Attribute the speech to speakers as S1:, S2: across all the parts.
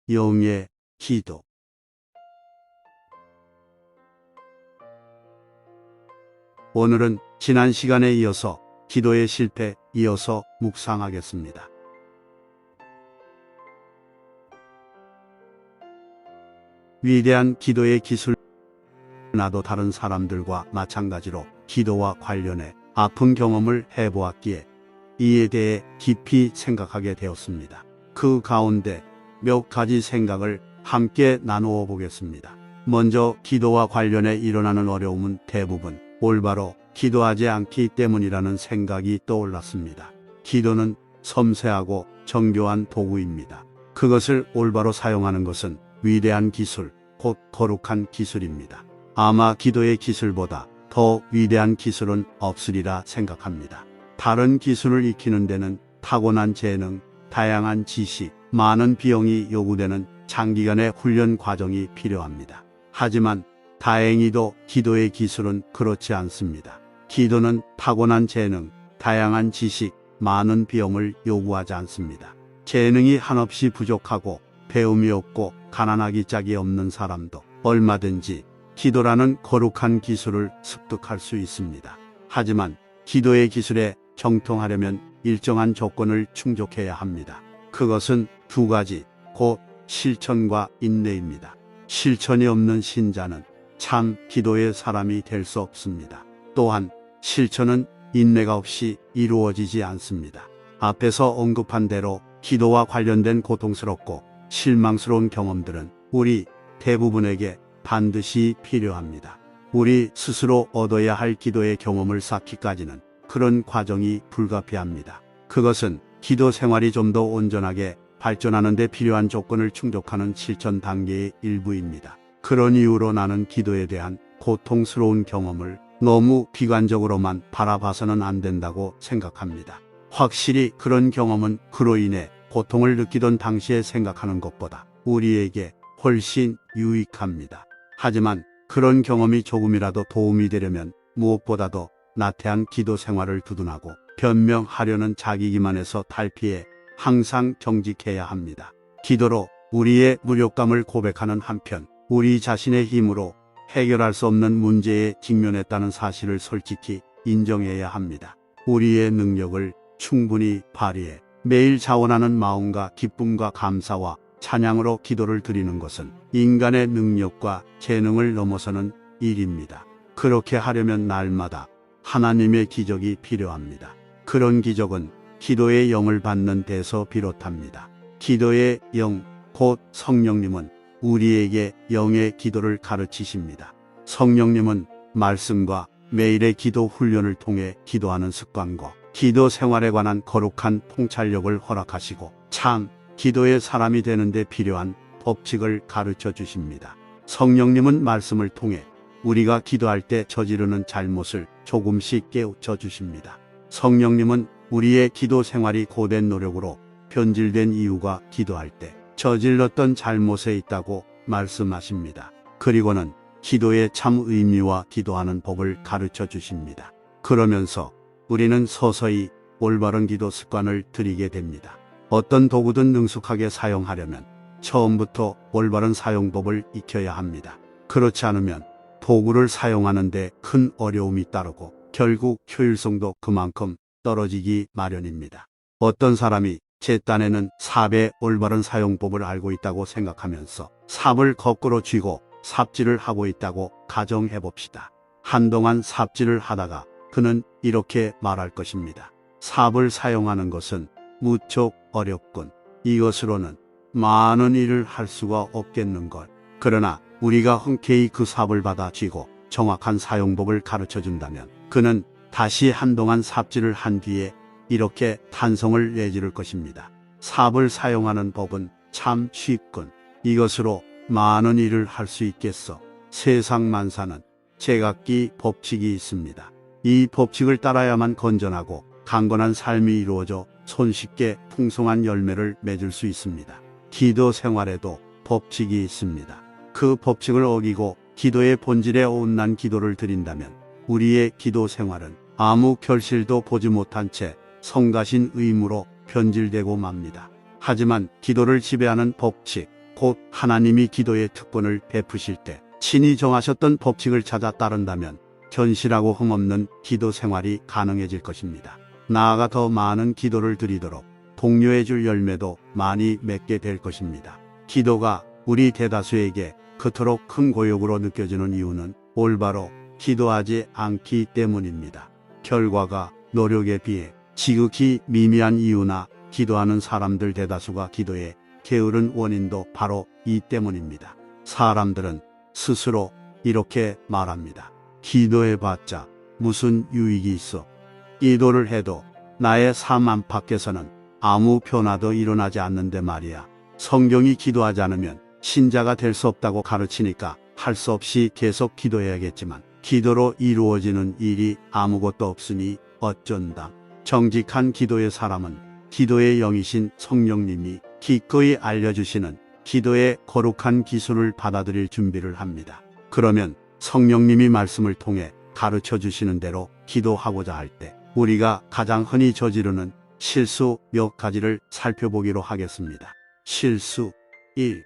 S1: 영의 기도. 오늘은 지난 시간에 이어서 기도의 실패 이어서 묵상하겠습니다. 위대한 기도의 기술. 나도 다른 사람들과 마찬가지로 기도와 관련해 아픈 경험을 해보았기에 이에 대해 깊이 생각하게 되었습니다. 그 가운데 몇 가지 생각을 함께 나누어 보겠습니다. 먼저 기도와 관련해 일어나는 어려움은 대부분 올바로 기도하지 않기 때문이라는 생각이 떠올랐습니다. 기도는 섬세하고 정교한 도구입니다. 그것을 올바로 사용하는 것은 위대한 기술, 곧 거룩한 기술입니다. 아마 기도의 기술보다 더 위대한 기술은 없으리라 생각합니다. 다른 기술을 익히는 데는 타고난 재능, 다양한 지식, 많은 비용이 요구되는 장기간의 훈련 과정이 필요합니다. 하지만 다행히도 기도의 기술은 그렇지 않습니다. 기도는 타고난 재능, 다양한 지식, 많은 비용을 요구하지 않습니다. 재능이 한없이 부족하고 배움이 없고 가난하기 짝이 없는 사람도 얼마든지 기도라는 거룩한 기술을 습득할 수 있습니다. 하지만 기도의 기술에 정통하려면 일정한 조건을 충족해야 합니다. 그것은 두 가지, 곧 실천과 인내입니다. 실천이 없는 신자는 참 기도의 사람이 될 수 없습니다. 또한 실천은 인내가 없이 이루어지지 않습니다. 앞에서 언급한 대로 기도와 관련된 고통스럽고 실망스러운 경험들은 우리 대부분에게 반드시 필요합니다. 우리 스스로 얻어야 할 기도의 경험을 쌓기까지는 그런 과정이 불가피합니다. 그것은 기도 생활이 좀 더 온전하게 발전하는 데 필요한 조건을 충족하는 실천 단계의 일부입니다. 그런 이유로 나는 기도에 대한 고통스러운 경험을 너무 비관적으로만 바라봐서는 안 된다고 생각합니다. 확실히 그런 경험은 그로 인해 고통을 느끼던 당시에 생각하는 것보다 우리에게 훨씬 유익합니다. 하지만 그런 경험이 조금이라도 도움이 되려면 무엇보다도 나태한 기도 생활을 두둔하고 변명하려는 자기 기만에서 탈피해 항상 정직해야 합니다. 기도로 우리의 무력감을 고백하는 한편 우리 자신의 힘으로 해결할 수 없는 문제에 직면했다는 사실을 솔직히 인정해야 합니다. 우리의 능력을 충분히 발휘해 매일 자원하는 마음과 기쁨과 감사와 찬양으로 기도를 드리는 것은 인간의 능력과 재능을 넘어서는 일입니다. 그렇게 하려면 날마다 하나님의 기적이 필요합니다. 그런 기적은 기도의 영을 받는 데서 비롯합니다. 기도의 영, 곧 성령님은 우리에게 영의 기도를 가르치십니다. 성령님은 말씀과 매일의 기도 훈련을 통해 기도하는 습관과 기도 생활에 관한 거룩한 통찰력을 허락하시고 참 기도의 사람이 되는 데 필요한 법칙을 가르쳐 주십니다. 성령님은 말씀을 통해 우리가 기도할 때 저지르는 잘못을 조금씩 깨우쳐 주십니다. 성령님은 우리의 기도 생활이 고된 노력으로 변질된 이유가 기도할 때 저질렀던 잘못에 있다고 말씀하십니다. 그리고는 기도의 참 의미와 기도하는 법을 가르쳐 주십니다. 그러면서 우리는 서서히 올바른 기도 습관을 들이게 됩니다. 어떤 도구든 능숙하게 사용하려면 처음부터 올바른 사용법을 익혀야 합니다. 그렇지 않으면 도구를 사용하는 데 큰 어려움이 따르고 결국 효율성도 그만큼 떨어지기 마련입니다. 어떤 사람이 제 딴에는 삽의 올바른 사용법을 알고 있다고 생각하면서 삽을 거꾸로 쥐고 삽질을 하고 있다고 가정해 봅시다. 한동안 삽질을 하다가 그는 이렇게 말할 것입니다. 삽을 사용하는 것은 무척 어렵군. 이것으로는 많은 일을 할 수가 없겠는걸. 그러나 우리가 흔쾌히 그 삽을 받아 쥐고 정확한 사용법을 가르쳐 준다면 그는 다시 한동안 삽질을 한 뒤에 이렇게 탄성을 내지를 것입니다. 삽을 사용하는 법은 참 쉽군. 이것으로 많은 일을 할 수 있겠어. 세상 만사는 제각기 법칙이 있습니다. 이 법칙을 따라야만 건전하고 강건한 삶이 이루어져 손쉽게 풍성한 열매를 맺을 수 있습니다. 기도 생활에도 법칙이 있습니다. 그 법칙을 어기고 기도의 본질에 어긋난 기도를 드린다면 우리의 기도 생활은 아무 결실도 보지 못한 채 성가신 의무로 변질되고 맙니다. 하지만 기도를 지배하는 법칙, 곧 하나님이 기도의 특권을 베푸실 때 친히 정하셨던 법칙을 찾아 따른다면 견실하고 흠없는 기도 생활이 가능해질 것입니다. 나아가 더 많은 기도를 드리도록 독려해 줄 열매도 많이 맺게 될 것입니다. 기도가 우리 대다수에게 그토록 큰 고역으로 느껴지는 이유는 올바로 기도하지 않기 때문입니다. 결과가 노력에 비해 지극히 미미한 이유나 기도하는 사람들 대다수가 기도에 게으른 원인도 바로 이 때문입니다. 사람들은 스스로 이렇게 말합니다. 기도해봤자 무슨 유익이 있어? 기도를 해도 나의 삶 안팎에서는 아무 변화도 일어나지 않는데 말이야. 성경이 기도하지 않으면 신자가 될 수 없다고 가르치니까 할 수 없이 계속 기도해야겠지만 기도로 이루어지는 일이 아무것도 없으니 어쩐다. 정직한 기도의 사람은 기도의 영이신 성령님이 기꺼이 알려주시는 기도의 거룩한 기술을 받아들일 준비를 합니다. 그러면 성령님이 말씀을 통해 가르쳐 주시는 대로 기도하고자 할 때 우리가 가장 흔히 저지르는 실수 몇 가지를 살펴보기로 하겠습니다. 실수 1.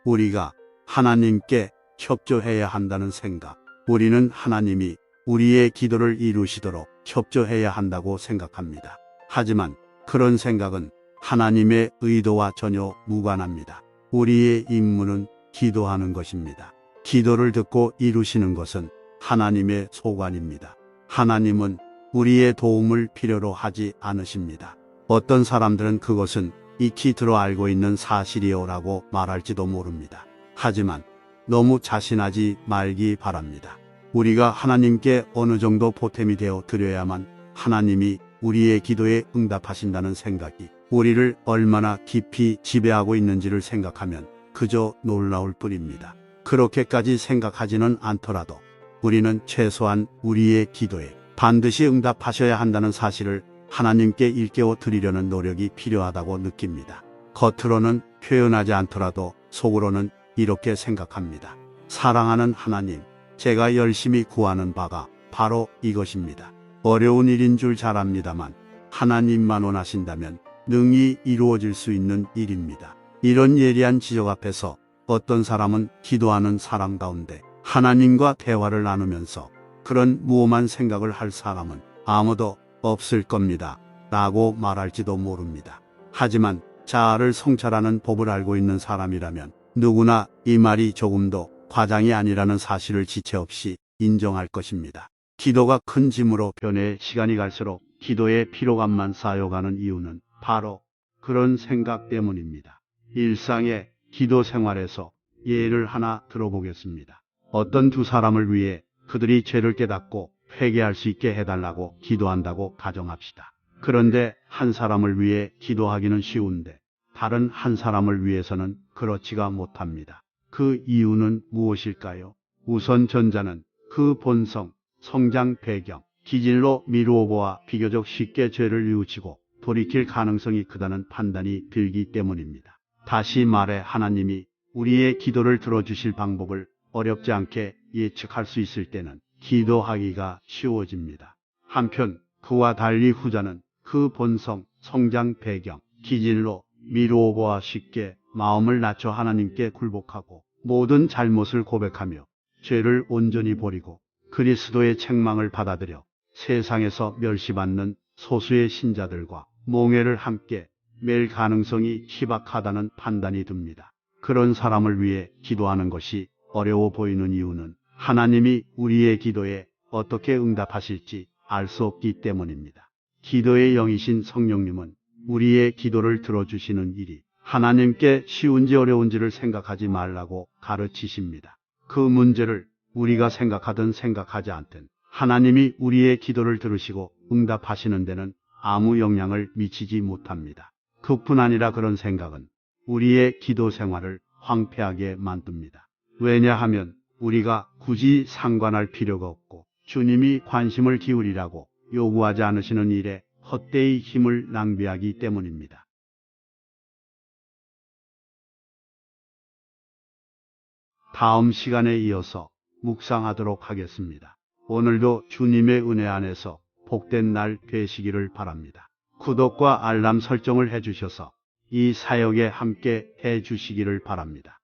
S1: 우리가 하나님께 협조해야 한다는 생각. 우리는 하나님이 우리의 기도를 이루시도록 협조해야 한다고 생각합니다. 하지만 그런 생각은 하나님의 의도와 전혀 무관합니다. 우리의 임무는 기도하는 것입니다. 기도를 듣고 이루시는 것은 하나님의 소관입니다. 하나님은 우리의 도움을 필요로 하지 않으십니다. 어떤 사람들은 그것은 익히 들어 알고 있는 사실이요라고 말할지도 모릅니다. 하지만 너무 자신하지 말기 바랍니다. 우리가 하나님께 어느 정도 보탬이 되어 드려야만 하나님이 우리의 기도에 응답하신다는 생각이 우리를 얼마나 깊이 지배하고 있는지를 생각하면 그저 놀라울 뿐입니다. 그렇게까지 생각하지는 않더라도 우리는 최소한 우리의 기도에 반드시 응답하셔야 한다는 사실을 하나님께 일깨워 드리려는 노력이 필요하다고 느낍니다. 겉으로는 표현하지 않더라도 속으로는 이렇게 생각합니다. 사랑하는 하나님, 제가 열심히 구하는 바가 바로 이것입니다. 어려운 일인 줄 잘 압니다만 하나님만 원하신다면 능히 이루어질 수 있는 일입니다. 이런 예리한 지적 앞에서 어떤 사람은 기도하는 사람 가운데 하나님과 대화를 나누면서 그런 무엄한 생각을 할 사람은 아무도 없을 겁니다. 라고 말할지도 모릅니다. 하지만 자아를 성찰하는 법을 알고 있는 사람이라면 누구나 이 말이 조금도 과장이 아니라는 사실을 지체 없이 인정할 것입니다. 기도가 큰 짐으로 변해 시간이 갈수록 기도의 피로감만 쌓여가는 이유는 바로 그런 생각 때문입니다. 일상의 기도 생활에서 예를 하나 들어보겠습니다. 어떤 두 사람을 위해 그들이 죄를 깨닫고 회개할 수 있게 해달라고 기도한다고 가정합시다. 그런데 한 사람을 위해 기도하기는 쉬운데 다른 한 사람을 위해서는 그렇지가 못합니다. 그 이유는 무엇일까요? 우선 전자는 그 본성, 성장 배경, 기질로 미루어 보아 비교적 쉽게 죄를 뉘우치고 돌이킬 가능성이 크다는 판단이 들기 때문입니다. 다시 말해 하나님이 우리의 기도를 들어주실 방법을 어렵지 않게 예측할 수 있을 때는 기도하기가 쉬워집니다. 한편 그와 달리 후자는 그 본성, 성장 배경, 기질로 미루어 보아 쉽게 마음을 낮춰 하나님께 굴복하고 모든 잘못을 고백하며 죄를 온전히 버리고 그리스도의 책망을 받아들여 세상에서 멸시받는 소수의 신자들과 몽해를 함께 맬 가능성이 희박하다는 판단이 듭니다. 그런 사람을 위해 기도하는 것이 어려워 보이는 이유는 하나님이 우리의 기도에 어떻게 응답하실지 알 수 없기 때문입니다. 기도의 영이신 성령님은 우리의 기도를 들어주시는 일이 하나님께 쉬운지 어려운지를 생각하지 말라고 가르치십니다. 그 문제를 우리가 생각하든 생각하지 않든 하나님이 우리의 기도를 들으시고 응답하시는 데는 아무 영향을 미치지 못합니다. 그뿐 아니라 그런 생각은 우리의 기도 생활을 황폐하게 만듭니다. 왜냐하면 우리가 굳이 상관할 필요가 없고 주님이 관심을 기울이라고 요구하지 않으시는 일에 헛되이 힘을 낭비하기 때문입니다. 다음 시간에 이어서 묵상하도록 하겠습니다. 오늘도 주님의 은혜 안에서 복된 날 되시기를 바랍니다. 구독과 알람 설정을 해주셔서 이 사역에 함께 해 주시기를 바랍니다.